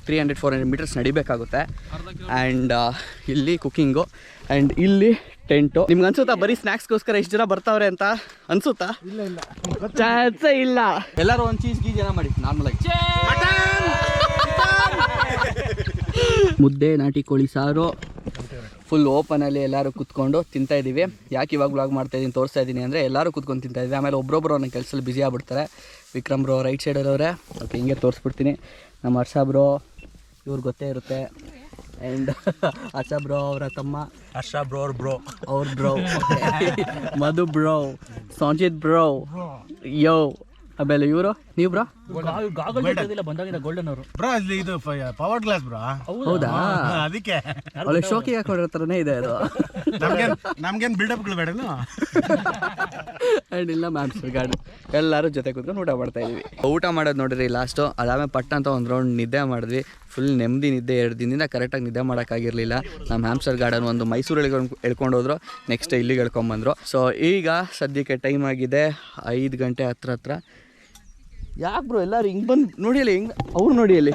300-400 metres ನಡಿಬೇಕಾಗುತ್ತೆ. And ಇಲ್ಲಿ cooking and ಇಲ್ಲಿ tent. ನಿಮ್ಗೆ ಅನ್ಸುತ್ತಾ ಬರೀ ಸ್ನ್ಯಾಕ್ಸ್ಗೋಸ್ಕರ ಇಷ್ಟು ಜನ ಬರ್ತಾವ್ರೆ ಅಂತ ಅನ್ಸುತ್ತಾ? ಇಲ್ಲ ಚಾನ್ಸೇ ಇಲ್ಲ. ಎಲ್ಲರೂ ಒಂದು ಚೀಸ್ ಜನ ಮಾಡಿ ನಾರ್ಮಲಾಗಿ. ಮುದ್ದೆ, ನಾಟಿ ಕೋಳಿ ಸಾರು, ಫುಲ್ ಓಪನಲ್ಲಿ ಎಲ್ಲರೂ ಕುತ್ಕೊಂಡು ತಿಂತಾ ಇದ್ದೀವಿ. ಯಾಕೆ ಇವಾಗ ವ್ಲಾಗ್ ಮಾಡ್ತಾ ಇದ್ದೀನಿ ತೋರಿಸ್ತಾ ಇದ್ದೀನಿ ಅಂದರೆ ಎಲ್ಲರೂ ಕುತ್ಕೊಂಡು ತಿಂತಾ ಇದ್ವಿ. ಆಮೇಲೆ ಒಬ್ಬೊಬ್ಬರು ನನ್ನ ಕೆಲಸದಲ್ಲಿ ಬ್ಯುಸಿ ಆಗ್ಬಿಡ್ತಾರೆ. ವಿಕ್ರಮ್ ಬ್ರೋ ರೈಟ್ ಸೈಡಲ್ಲವ್ರೆ. ಓಕೆ, ಹಿಂಗೆ ತೋರಿಸ್ಬಿಡ್ತೀನಿ. ನಮ್ಮ ಹರ್ಷ ಬ್ರೋ ಇವ್ರು ಗೊತ್ತೇ ಇರುತ್ತೆ. ಆ್ಯಂಡ್ ಹರ್ಷ ಬ್ರೋ ಅವರ ತಮ್ಮ ಹರ್ಷ ಬ್ರೋ ಅವ್ರ ಬ್ರೋ ಮಧು ಬ್ರೋ, ಸಂಜಿತ್ ಬ್ರೋ, ಯೋ. ಆಮೇಲೆ ಇವರು ನೀವು ಬ್ರೋ ಬಂದಾಗಿದ್ದ ಗೋಲ್ಡನ್ ಅವರು ಬ್ರೋ. ಅಲ್ಲಿ ಇದು ಪವರ್ ಗ್ಲಾಸ್ ಬ್ರೋ. ಹೌದಾ? ಅದಕ್ಕೆ ಒಳ್ಳೆ ಶೋಕಿಗೆ ಹಾಕೊಂಡಿರೋ ಥರನೇ ಇದೆ ಅದು. ನಮ್ಗೇನು ಬಿಲ್ಡಪ್ಗಳು ಬೇಡನು. ಆ್ಯಂಡ್ ಇಲ್ಲ ಮ್ಯಾಮ್ಸ್ ಗಾರ್ಡನ್ ಎಲ್ಲರೂ ಜೊತೆ ಕೂತ್ಕೊಂಡು ಊಟ ಮಾಡ್ತಾ ಇದೀವಿ. ಊಟ ಮಾಡೋದು ನೋಡಿರಿ ಲಾಸ್ಟು. ಅದಾದ್ಮೇಲೆ ಪಟ್ಟ ಅಂತ ಒಂದು ರೌಂಡ್ ನಿದ್ದೆ ಮಾಡಿದ್ವಿ. ಫುಲ್ ನೆಮ್ಮದಿ ನಿದ್ದೆ. 2 ದಿನದಿಂದ ಕರೆಕ್ಟಾಗಿ ನಿದ್ದೆ ಮಾಡೋಕ್ಕಾಗಿರಲಿಲ್ಲ. ನಮ್ಮ ಹ್ಯಾಮ್ಸ್ಟರ್ ಗಾರ್ಡನ್ ಒಂದು ಮೈಸೂರಿಗೆ ಎಳ್ಕೊಂಡು ಹೋದ್ರು, ನೆಕ್ಸ್ಟ್ ಇಲ್ಲಿಗೆ ಎಳ್ಕೊಂಬಂದರು. ಸೊ ಈಗ ಸದ್ಯಕ್ಕೆ ಟೈಮ್ ಆಗಿದೆ 5 ಗಂಟೆ ಹತ್ರ. ಯಾಕೆ ಬ್ರೋ ಎಲ್ಲರೂ ಹಿಂಗೆ ಬಂದು ನೋಡಿ ಅಲ್ಲಿ, ಹಿಂಗೆ ಅವ್ರು ನೋಡಿ ಅಲ್ಲಿ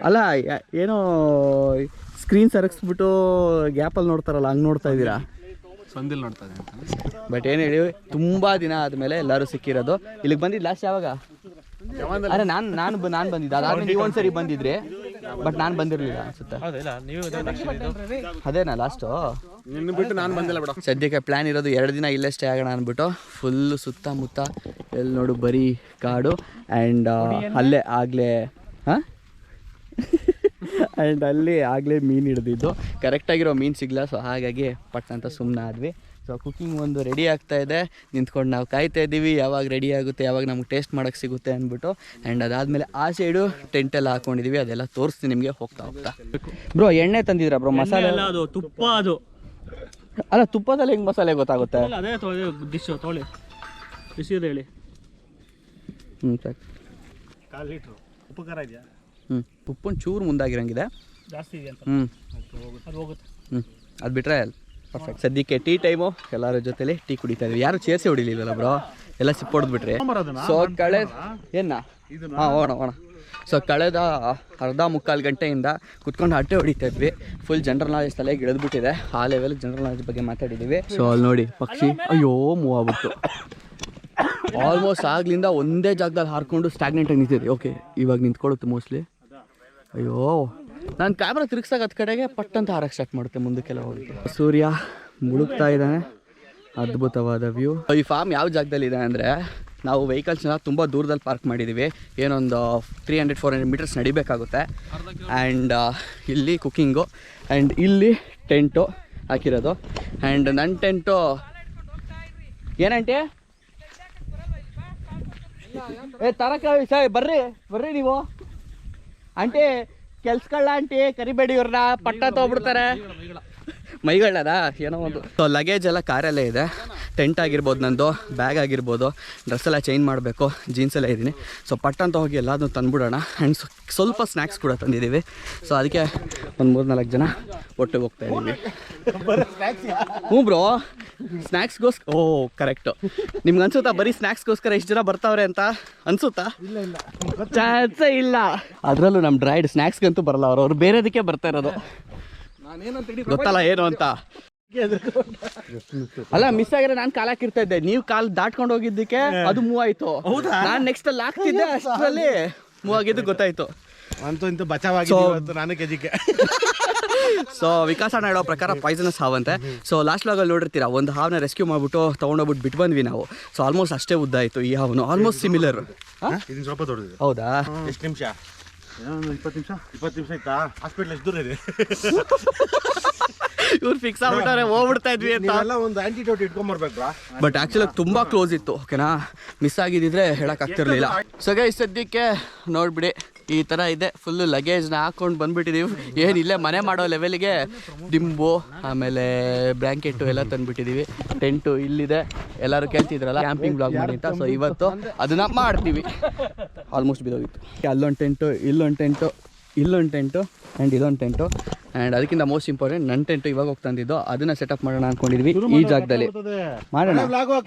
ಅಲ್ಲ ಏನೋ ಸ್ಕ್ರೀನ್ ಸರಗಿಸ್ಬಿಟ್ಟು ಗ್ಯಾಪಲ್ಲಿ ನೋಡ್ತಾರಲ್ಲ ಹಂಗೆ ನೋಡ್ತಾ ಇದ್ದೀರಾ? ಸಂದಿಲ್ ನೋಡ್ತಾ ಇದ್ದೀನಿ. ಬಟ್ ಏನು ಹೇಳಿ ತುಂಬ ದಿನ ಆದಮೇಲೆ ಎಲ್ಲರೂ ಸಿಕ್ಕಿರೋದು. ಇಲ್ಲಿಗೆ ಬಂದಿದ್ದು ಲಾಸ್ಟ್ ಯಾವಾಗ? ಅರೆ ನಾನು ಬಂದಿದ್ದೆ. ಅದಾದ್ಮೇಲೆ ನೀವು ಒಂದ್ಸರಿ ಬಂದಿದ್ರಿ, ಬಟ್ ನಾನು ಬಂದಿರಲಿಲ್ಲ ಅನ್ಸುತ್ತೆ. ಅದೇನಾ ಲಾಸ್ಟು? ನಿನ್ನ ಬಿಟ್ಟು ನಾನು ಬಂದಿಲ್ಲ ಬಿಡ. ಸದ್ಯಕ್ಕೆ ಪ್ಲ್ಯಾನ್ ಇರೋದು 2 ದಿನ ಇಲ್ಲೇ ಸ್ಟೇ ಆಗೋಣ ಅಂದ್ಬಿಟ್ಟು. ಫುಲ್ಲು ಸುತ್ತಮುತ್ತ ಎಲ್ಲಿ ನೋಡು ಬರೀ ಕಾಡು. ಆ್ಯಂಡ್ ಅಲ್ಲೇ ಆಗಲೇ ಆ್ಯಂಡ್ ಅಲ್ಲಿ ಆಗಲೇ ಮೀನು ಹಿಡ್ದಿದ್ದು. ಕರೆಕ್ಟಾಗಿರೋ ಮೀನು ಸಿಗಲ್ಲ. ಸೊ ಹಾಗಾಗಿ ಪಟ್ ಅಂತ ಸುಮ್ಮನೆ ಆದ್ವಿ. ಸೊ ಕುಕ್ಕಿಂಗ್ ಒಂದು ರೆಡಿ ಆಗ್ತಾಯಿದೆ. ನಿಂತ್ಕೊಂಡು ನಾವು ಕಾಯ್ತಾ ಇದ್ದೀವಿ ಯಾವಾಗ ರೆಡಿ ಆಗುತ್ತೆ, ಯಾವಾಗ ನಮ್ಗೆ ಟೇಸ್ಟ್ ಮಾಡೋಕ್ಕೆ ಸಿಗುತ್ತೆ ಅಂದ್ಬಿಟ್ಟು. ಆ್ಯಂಡ್ ಅದಾದಮೇಲೆ ಆ ಸೈಡು ಟೆಂಟೆಲ್ಲ ಹಾಕ್ಕೊಂಡಿದ್ದೀವಿ. ಅದೆಲ್ಲ ತೋರಿಸ್ತೀನಿ ನಿಮಗೆ ಹೋಗ್ತಾ. ಬ್ರೋ ಎಣ್ಣೆ ತಂದಿದ್ರಾ ಬ್ರೋ? ಮಸಾಲೆ ಅದು ತುಪ್ಪ. ಅದು ಅಲ್ಲ, ತುಪ್ಪದಲ್ಲಿ ಹೆಂಗೆ ಮಸಾಲೆ ಗೊತ್ತಾಗುತ್ತೆ? ಅದೇ ಡಿಶ್ ತೊಗೊಳ್ಳಿ, ಬಿಸಿದು ಹೇಳಿ. ಸಾಕು. 1/4 ಲೀಟ್ರು ಉಪ್ಪು ಖಾರ ಇದೆಯಾ? ಉಪ್ಪು ಚೂರು ಮುಂದಾಗಿರಂಗಿದೆ. ಜಾಸ್ತಿ ಇದೆ ಅಂತ ಅದು ಹೋಗುತ್ತೆ. ಅದು ಬಿಟ್ಟರೆ ಪರ್ಫೆಕ್ಟ್. ಸದ್ಯಕ್ಕೆ ಟೀ ಟೈಮು. ಎಲ್ಲರ ಜೊತೆಲಿ ಟೀ ಕುಡಿತಾ ಇದ್ವಿ. ಯಾರು ಚೇರ್ಸೆ ಹೊಡಿಲಿಲ್ಲಲ್ಲ ಬ್ರೋ, ಎಲ್ಲ ಸಿಪ್ಪು ಹೊಡೆದ್ಬಿಟ್ರಿ. ಸೊ ಕಳೆದ ಹೋಣ. ಸೊ ಕಳೆದ ಅರ್ಧ ಮುಕ್ಕಾಲು ಗಂಟೆಯಿಂದ ಕುತ್ಕೊಂಡು ಹಟ್ಟೆ ಹೊಡಿತಾ ಇದ್ವಿ. ಫುಲ್ ಜನರಲ್ ನಾಲೆಜ್ ತಲೆಗೆ ಇಳಿದ್ಬಿಟ್ಟಿದೆ. ಆ ಲೆವೆಲ್ ಜನರಲ್ ನಾಲೆಜ್ ಬಗ್ಗೆ ಮಾತಾಡಿದ್ದೀವಿ. ಸೊ ಅಲ್ಲಿ ನೋಡಿ ಪಕ್ಷಿ ಅಯ್ಯೋ ಮೂವ್ ಆಗ್ಬಿಟ್ಟು ಆಲ್ಮೋಸ್ಟ್ ಆಗ್ಲಿಂದ ಒಂದೇ ಜಾಗದಲ್ಲಿ ಹಾರ್ಕೊಂಡು ಸ್ಟ್ಯಾಗ್ನೆಂಟಾಗಿ ನಿಂತಿದೆ. ಓಕೆ, ಇವಾಗ ನಿಂತ್ಕೊಳ್ಳುತ್ತೆ ಮೋಸ್ಟ್ಲಿ. ಅಯ್ಯೋ, ನಾನು ಕ್ಯಾಮ್ರಾ ತಿರುಗಿಸಾಗ ಅದು ಕಡೆಗೆ ಪಟ್ಟಂತ ಹಾರಕ್ಕೆ ಸ್ಟಾರ್ಟ್ ಮಾಡುತ್ತೆ ಮುಂದಕ್ಕೆಲ್ಲ ಹೋಗಿ. ಸೂರ್ಯ ಮುಳುಗ್ತಾ ಇದ್ದಾನೆ. ಅದ್ಭುತವಾದ ವ್ಯೂ. ಈ ಫಾರ್ಮ್ ಯಾವ ಜಾಗದಲ್ಲಿದೆ ಅಂದರೆ, ನಾವು ವೆಹಿಕಲ್ಸ್ನ ತುಂಬ ದೂರದಲ್ಲಿ ಪಾರ್ಕ್ ಮಾಡಿದ್ದೀವಿ. ಏನೊಂದು 300-400 ಮೀಟರ್ಸ್ ನಡಿಬೇಕಾಗುತ್ತೆ. ಆ್ಯಂಡ್ ಇಲ್ಲಿ ಕುಕ್ಕಿಂಗು ಆ್ಯಂಡ್ ಇಲ್ಲಿ ಟೆಂಟು ಹಾಕಿರೋದು. ಆ್ಯಂಡ್ ನನ್ನ ಟೆಂಟು ಏನಂಟೆ ತರಕಾರಿ ಬರ್ರಿ ನೀವು ಆಂಟಿ, ಕೆಲ್ಸಗಳನ್ನ ಆಂಟಿ ಕರಿಬೇಡಿ ಇವ್ರನ್ನ, ಪಟ್ಟ ತೊಗೊಬಿಡ್ತಾರೆ. ಮೈಗಳದ ಏನೋ ಒಂದು. ಸೊ ಲಗೇಜ್ ಎಲ್ಲ ಕಾರಲ್ಲೇ ಇದೆ. ಟೆಂಟ್ ಆಗಿರ್ಬೋದು, ನಂದು ಬ್ಯಾಗ್ ಆಗಿರ್ಬೋದು, ಡ್ರೆಸ್ ಎಲ್ಲ ಚೇಂಜ್ ಮಾಡಬೇಕು, ಜೀನ್ಸ್ ಎಲ್ಲ ಇದ್ದೀನಿ. ಸೊ ಪಟ್ಟಂತ ಹೋಗಿ ಎಲ್ಲದನ್ನು ತಂದುಬಿಡೋಣ. ಆ್ಯಂಡ್ ಸ್ವಲ್ಪ ಸ್ನ್ಯಾಕ್ಸ್ ಕೂಡ ತಂದಿದ್ದೀವಿ. ಸೊ ಅದಕ್ಕೆ ಒಂದು 3-4 ಜನ ಒಟ್ಟಿಗೆ ಹೋಗ್ತಾ ಇದ್ದೀವಿ. ಹ್ಞೂ ಬ್ರೋ, ಸ್ನ್ಯಾಕ್ಸ್ಗೋಸ್ಕರ. ಕರೆಕ್ಟು. ನಿಮ್ಗೆ ಅನ್ಸುತ್ತಾ ಬರೀ ಸ್ನ್ಯಾಕ್ಸ್ಗೋಸ್ಕರ ಇಷ್ಟು ಜನ ಬರ್ತಾವ್ರೆ ಅಂತ ಅನ್ಸುತ್ತಾ? ಇಲ್ಲ ಚಾನ್ಸೇ ಇಲ್ಲ. ಅದರಲ್ಲೂ ನಮ್ಮ ಡ್ರೈಡ್ ಸ್ನ್ಯಾಕ್ಸ್ಗಂತೂ ಬರಲ್ಲ. ಅವ್ರು ಬೇರೆದಕ್ಕೆ ಬರ್ತಾ ಇರೋದು. ಗೊತ್ತಲ್ಲ ಏನು ಅಂತ. ಅಲ್ಲ, ಮಿಸ್ ಆಗಿರೋ ನಾನು ಕಾಲು ಹಾಕಿರ್ತಾ ಇದ್ದೆ. ನೀವು ಕಾಲು ದಾಟ್ಕೊಂಡು ಹೋಗಿದ್ದಕ್ಕೆ ಅದು ಮೂವ್ ಆಯ್ತು. ನಾನು ನೆಕ್ಸ್ಟ್ ಅಲ್ಲಿ ಹಾಕ್ತಿದ್ದೆ, ಅಷ್ಟರಲ್ಲಿ ಮೂವ್ ಆಗಿದ್ದು ಗೊತ್ತಾಯ್ತು. ಅಂತೂ ಇಂತೂ ಬಚಾವಾಗಿ ನಾನು ಕೆಜಿಗೆ. ಸೊ ವಿಕಾಸ ಹೇಳೋ ಪ್ರಕಾರ ಪಾಯ್ಸನಸ್ ಹಾವಂತೆ. ಸೊ ಲಾಸ್ಟ್ ಲಾಗಲ್ಲಿ ನೋಡಿರ್ತೀರಾ, ಒಂದು ಹಾವನ್ನ ರೆಸ್ಕ್ಯೂ ಮಾಡಿಬಿಟ್ಟು ತೊಗೊಂಡೋಗ್ಬಿಟ್ಟು ಬಿಟ್ಟು ಬಂದ್ವಿ ನಾವು. ಸೊ ಆಲ್ಮೋಸ್ಟ್ ಅಷ್ಟೇ ಉದ್ದ ಆಯಿತು ಈ ಹಾವನು, ಆಲ್ಮೋಸ್ಟ್ ಸಿಮಿಲರ್. ಇದನ್ನು ಸ್ವಲ್ಪ ದೊಡ್ಡದು. ಹೌದಾ? ಎಷ್ಟು ನಿಮಿಷ? 20 ನಿಮಿಷ ಆಯ್ತಾ? ಹಾಸ್ಪಿಟ್ಲ್ ಎಷ್ಟು ದೂರ ಇದೆ? ಇವ್ರು ಫಿಕ್ಸ್ ಆಗ್ಬಿಟ್ಟಾರೆ ಹೋಗ್ಬಿಡ್ತಾ ಇದ್ವಿ ಅಂತ. ಒಂದು ಆಂಟಿಡೋಟ್ ಇಟ್ಕೊಂಬರ್ಬೇಕು. ಬಟ್ ಆ್ಯಕ್ಚುಲಿ ತುಂಬ ಕ್ಲೋಸ್ ಇತ್ತು. ಓಕೆನಾ, ಮಿಸ್ ಆಗಿದ್ದಿದ್ರೆ ಹೇಳೋಕ್ಕಾಗ್ತಿರ್ಲಿಲ್ಲ. ಸೊ ಗೈಸ್ ಸದ್ಯಕ್ಕೆ ನೋಡ್ಬಿಡಿ ಈ ಥರ ಇದೆ. ಫುಲ್ಲು ಲಗೇಜ್ನ ಹಾಕ್ಕೊಂಡು ಬಂದುಬಿಟ್ಟಿದ್ದೀವಿ. ಏನಿಲ್ಲೇ ಮನೆ ಮಾಡೋ ಲೆವೆಲ್ಗೆ ದಿಂಬು ಆಮೇಲೆ ಬ್ಲ್ಯಾಂಕೆಟು ಎಲ್ಲ ತಂದುಬಿಟ್ಟಿದ್ದೀವಿ. ಟೆಂಟು ಇಲ್ಲಿದೆ. ಎಲ್ಲರೂ ಕೇಳ್ತಿದ್ರಲ್ಲ ಕ್ಯಾಂಪಿಂಗ್ ಬ್ಲಾಗ್ ಮಾಡಿ ಅಂತ. ಸೊ ಇವತ್ತು ಅದನ್ನು ಮಾಡ್ತೀವಿ. ಆಲ್ಮೋಸ್ಟ್ ಬಿದ್ದೋಗಿತ್ತು. ಅಲ್ಲೊಂದು ಟೆಂಟು, ಇಲ್ಲೊಂದು ಟೆಂಟು, ಇಲ್ಲೊಂದು ಟೆಂಟು ಆ್ಯಂಡ್ ಇದೊಂದು ಟೆಂಟು ಆ್ಯಂಡ್ ಅದಕ್ಕಿಂತ ಮೋಸ್ಟ್ ಇಂಪಾರ್ಟೆಂಟ್ ನನ್ನ ಟೆಂಟು ಇವಾಗ ಹೋಗ್ತಂದಿದ್ದು ಅದನ್ನು ಸೆಟಪ್ ಮಾಡೋಣ ಅಂದ್ಕೊಂಡಿದ್ವಿ ಈ ಜಾಗದಲ್ಲಿ. ಮಾಡೋಣ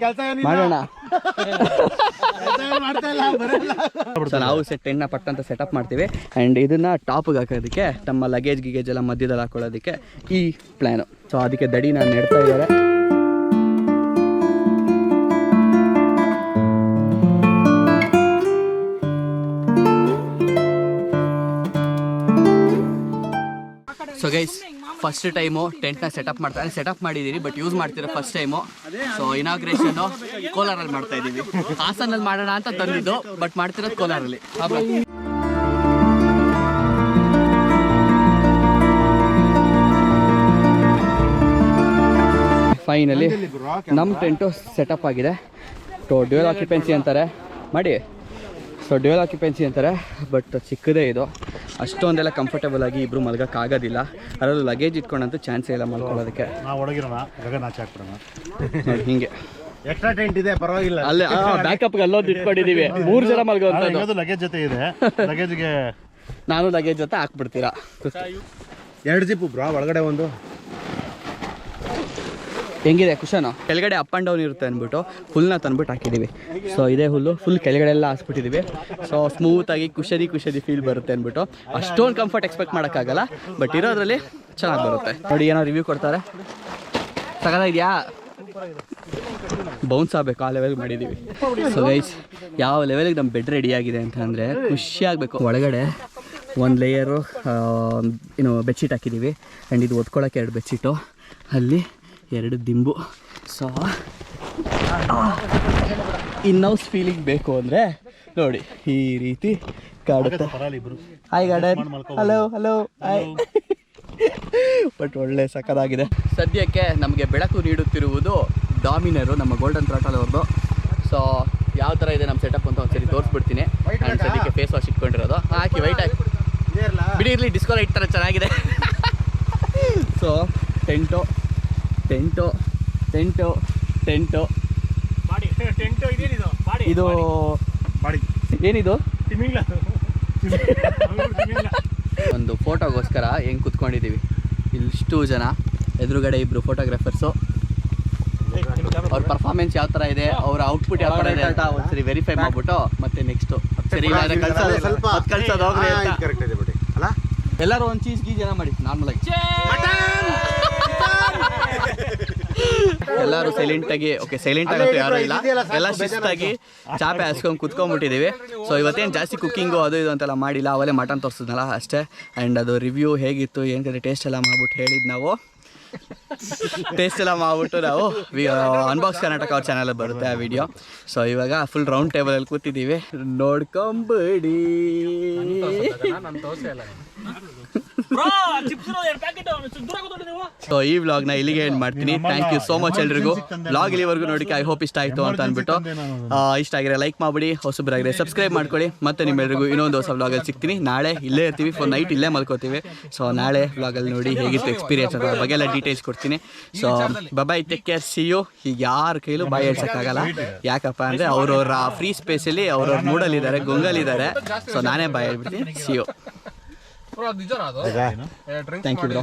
ಮಾಡೋಣ ಸೊ ನಾವು ಟೆಂಟ್ನ ಪಟ್ಟಂತ ಸೆಟಪ್ ಮಾಡ್ತೀವಿ ಆ್ಯಂಡ್ ಇದನ್ನು ಟಾಪ್ಗೆ ಹಾಕೋದಕ್ಕೆ ನಮ್ಮ ಲಗೇಜ್ ಗಿಗೇಜ್ ಎಲ್ಲ ಮಧ್ಯದಲ್ಲಿ ಹಾಕೊಳ್ಳೋದಕ್ಕೆ ಈ ಪ್ಲ್ಯಾನು. ಸೊ ಅದಕ್ಕೆ ದಡಿ ನಾನು ನೆಡ್ತಾ ಇದ್ದಾರೆ. ಸೊ ಗೈಸ್ ಫಸ್ಟ್ ಟೈಮು ಟೆಂಟ್ನ ಸೆಟಪ್ ಸೆಟಪ್ ಮಾಡಿದ್ದೀರಿ ಬಟ್ ಯೂಸ್ ಮಾಡ್ತಿರೋ ಫಸ್ಟ್ ಟೈಮು. ಸೊ ಇನಾಗ್ರೇಷನ್ನು ಕೋಲಾರಲ್ಲಿ ಮಾಡ್ತಾ ಇದ್ದೀವಿ. ಹಾಸನಲ್ಲಿ ಮಾಡೋಣ ಅಂತ ತಂದಿದ್ದು ಬಟ್ ಮಾಡ್ತಿರೋದು ಕೋಲಾರಲ್ಲಿ. ಫೈನಲಿ ನಮ್ಮ ಟೆಂಟು ಸೆಟಪ್ ಆಗಿದೆ. ಡ್ಯುಯಲ್ ಆಕ್ಯುಪೆನ್ಸಿ ಅಂತಾರೆ ಮಾಡಿ. ಸೊ ಡ್ಯುಯಲ್ ಆಕ್ಯುಪೆನ್ಸಿ ಅಂತಾರೆ ಬಟ್ ಚಿಕ್ಕದೇ ಇದು. ಅಷ್ಟೊಂದೆಲ್ಲ ಕಂಫರ್ಟಬಲ್ ಆಗಿ ಇಬ್ಬರು ಮಲ್ಗೋಕ್ಕಾಗೋದಿಲ್ಲ. ಅದರಲ್ಲೂ ಲಗೇಜ್ ಇಟ್ಕೊಂಡಂತೂ ಚಾನ್ಸೇ ಇಲ್ಲ ಮಲ್ಕೊಳ್ಳೋದಕ್ಕೆ. ಹಿಂಗೆ ಎಕ್ಸ್ಟ್ರಾ ಟೆಂಟ್ ಇದೆ ಪರವಾಗಿಲ್ಲ. ಅಲ್ಲೇ ಬ್ಯಾಕಪ್ಗೆ ಅಲ್ಲೋದು ಇಟ್ಕೊಂಡಿದ್ದೀವಿ. 3 ಜನ ಮಲ್ಗೋದು. ಲಗೇಜ್ ಜೊತೆ ಇದೆ. ಲಗೇಜ್ಗೆ ನಾನು ಲಗೇಜ್ ಜೊತೆ ಹಾಕ್ಬಿಡ್ತೀರಾ. 2 ಜಿಪ್ಪು ಬ್ರಾ ಒಳಗಡೆ ಒಂದು. ಹೆಂಗಿದೆ ಕುಶನು? ಕೆಳಗಡೆ ಅಪ್ ಆ್ಯಂಡ್ ಡೌನ್ ಇರುತ್ತೆ ಅಂದ್ಬಿಟ್ಟು ಹುಲ್ಲನ್ನ ತಂದ್ಬಿಟ್ಟು ಹಾಕಿದ್ದೀವಿ. ಸೊ ಇದೇ ಹುಲ್ಲು ಫುಲ್ ಕೆಳಗಡೆ ಎಲ್ಲ ಹಾಸ್ಬಿಟ್ಟಿದ್ದೀವಿ. ಸೊ ಸ್ಮೂತಾಗಿ ಕುಶದಿ ಫೀಲ್ ಬರುತ್ತೆ ಅಂದ್ಬಿಟ್ಟು. ಅಷ್ಟೊಂದು ಕಂಫರ್ಟ್ ಎಕ್ಸ್ಪೆಕ್ಟ್ ಮಾಡೋಕ್ಕಾಗಲ್ಲ ಬಟ್ ಇರೋದ್ರಲ್ಲಿ ಚೆನ್ನಾಗಿ ಬರುತ್ತೆ. ನೋಡಿ ಏನೋ ರಿವ್ಯೂ ಕೊಡ್ತಾರೆ. ಸಗದಾಗಿದೆಯಾ? ಬೌನ್ಸ್ ಆಗಬೇಕು ಆ ಲೆವೆಲ್ಗೆ ಮಾಡಿದ್ದೀವಿ. ಸೊ ಗೈಸ್ ಯಾವ ಲೆವೆಲ್ಗೆ ನಮ್ಮ ಬೆಡ್ ರೆಡಿ ಆಗಿದೆ ಅಂತ ಅಂದರೆ ಖುಷಿ ಆಗಬೇಕು. ಒಳಗಡೆ ಒಂದು ಲೇಯರು ಬೆಡ್ಶೀಟ್ ಹಾಕಿದ್ದೀವಿ ಆ್ಯಂಡ್ ಇದು ಒದ್ಕೊಳ್ಳೋಕ್ಕೆ 2 ಬೆಡ್ಶೀಟು, ಅಲ್ಲಿ 2 ದಿಂಬು. ಸೊ ಇನ್ನೌಸ್ ಫೀಲಿಂಗ್ ಬೇಕು ಅಂದರೆ ನೋಡಿ ಈ ರೀತಿ ಕಾಡುತ್ತೆ. Hi garden, hello hi. But ಒಳ್ಳೆ ಸಕ್ಕದಾಗಿದೆ. ಸದ್ಯಕ್ಕೆ ನಮಗೆ ಬೆಳಕು ನೀಡುತ್ತಿರುವುದು ಡಾಮಿನರು, ನಮ್ಮ ಗೋಲ್ಡನ್ ಥ್ರಾಟಲ್ ಅವ್ರದ್ದು. ಸೊ ಯಾವ ಥರ ಇದೆ ನಮ್ಮ ಸೆಟಪ್ ಅಂತ ಒಂದ್ಸರಿ ತೋರಿಸ್ಬಿಡ್ತೀನಿ. ನಾನು ಸದ್ಯಕ್ಕೆ ಫೇಸ್ ವಾಶ್ ಇಟ್ಕೊಂಡಿರೋದು ಹಾಕಿ ವೈಟ್ ಹಾಕಿ ಬಿಡಿ ಇರಲಿ. ಡಿಸ್ಕೋ ಲೈಟ್ ಥರ ಚೆನ್ನಾಗಿದೆ. ಸೊ ಟೆಂಟು ಇದು ಏನಿದು? ಒಂದು ಫೋಟೋಗೋಸ್ಕರ ಹೆಂಗೆ ಕುತ್ಕೊಂಡಿದ್ದೀವಿ ಇಷ್ಟು ಜನ. ಎದುರುಗಡೆ 2 ಫೋಟೋಗ್ರಾಫರ್ಸು. ಅವ್ರ ಪರ್ಫಾರ್ಮೆನ್ಸ್ ಯಾವ ಥರ ಇದೆ, ಅವ್ರ ಔಟ್ಪುಟ್ ಯಾವ ಥರ ಇದೆ ಅಂತ ಒಂದ್ಸರಿ ವೆರಿಫೈ ಮಾಡ್ಬಿಟ್ಟು ಮತ್ತೆ ನೆಕ್ಸ್ಟು ಸರಿ ಕಳ್ಸೋದು ಹೋಗ್ರಿ ಅಂತ. ಎಲ್ಲರೂ ಒಂದು ಚೀಸ್ ಗೀಜ್ ಮಾಡಿ ನಾರ್ಮಲಾಗಿ. ಎಲ್ಲರೂ ಸೈಲೆಂಟಾಗಿ ಸೈಲೆಂಟ್ ಆಗಂತೂ ಯಾರು ಇಲ್ಲ, ಎಲ್ಲ ಶಿಸ್ತಾಗಿ ಚಾಪೆ ಹಾಸ್ಕೊಂಡು ಕುತ್ಕೊಂಡ್ಬಿಟ್ಟಿದ್ದೀವಿ. ಸೊ ಇವತ್ತೇನು ಜಾಸ್ತಿ ಕುಕ್ಕಿಂಗು ಅದು ಇದು ಅಂತೆಲ್ಲ ಮಾಡಿಲ್ಲ. ಅವಲೇ ಮಟನ್ ತೋರಿಸಿದ್ನಲ್ಲ ಅಷ್ಟೇ. ಆ್ಯಂಡ್ ಅದು ರಿವ್ಯೂ ಹೇಗಿತ್ತು ಏನು ಟೇಸ್ಟ್ ಎಲ್ಲ ಮಾಡ್ಬಿಟ್ಟು ಹೇಳಿದ್ದು ನಾವು. ಟೇಸ್ಟ್ ಎಲ್ಲ ಮಾಡ್ಬಿಟ್ಟು ನಾವು ಅನ್ಬಾಕ್ಸ್ ಕರ್ನಾಟಕ ಅವ್ರ ಚಾನಲ್ ಬರುತ್ತೆ ಆ ವಿಡಿಯೋ. ಸೊ ಇವಾಗ ಫುಲ್ ರೌಂಡ್ ಟೇಬಲಲ್ಲಿ ಕೂತಿದ್ದೀವಿ, ನೋಡ್ಕೊಂಬಿಡಿ. ಸೊ ಈ ವ್ಲಾಗ್ನ ಇಲ್ಲಿಗೆ ಎಂಡ್ ಮಾಡ್ತೀನಿ. ಥ್ಯಾಂಕ್ ಯು ಸೋ ಮಚ್ ಎಲ್ರಿಗೂ. ವ್ಲಾಗ್ ಇಲ್ಲಿವರೆಗೂ ನೋಡಿಕ್ಕೆ ಐ ಹೋಪ್ ಇಷ್ಟ ಆಯಿತು ಅಂತ ಅಂದ್ಬಿಟ್ಟು ಇಷ್ಟ ಆಗಿರೋ ಲೈಕ್ ಮಾಡಿಬಿಡಿ, ಹೊಸಬರಾಗಿದ್ರೆ ಸಬ್ಸ್ಕ್ರೈಬ್ ಮಾಡ್ಕೊಳ್ಳಿ. ಮತ್ತೆ ನಿಮ್ಮೆಲ್ಲರಿಗೂ ಇನ್ನೊಂದು ಹೊಸ ವ್ಲಾಗಲ್ಲಿ ಸಿಗ್ತೀನಿ. ನಾಳೆ ಇಲ್ಲೇ ಇರ್ತೀವಿ, ನೈಟ್ ಇಲ್ಲೇ ಮಲ್ಕೋತೀವಿ. ಸೊ ನಾಳೆ ವ್ಲಾಗಲ್ಲಿ ನೋಡಿ ಹೇಗಿತ್ತು ಎಕ್ಸ್ಪೀರಿಯನ್ಸ್ ಅದ್ರ ಬಗ್ಗೆ ಎಲ್ಲ ಡೀಟೇಲ್ಸ್ ಕೊಡ್ತೀನಿ. So bye, take care, see you. ಈಗ ಯಾರ ಕೈಲೂ ಬಾಯಿ ಹೇಳ್ಸೋಕ್ಕಾಗಲ್ಲ. ಯಾಕಪ್ಪ ಅಂದರೆ ಅವ್ರವ್ರ ಫ್ರೀ ಸ್ಪೇಸಲ್ಲಿ ಅವ್ರವ್ರ ಮೂಡಲ್ಲಿದ್ದಾರೆ, ಗುಂಗಲ್ಲಿದ್ದಾರೆ. ಸೊ ನಾನೇ ಬಾಯ್ ಹೇಳ್ಬಿಡ್ತೀನಿ. See you. Thank you bro.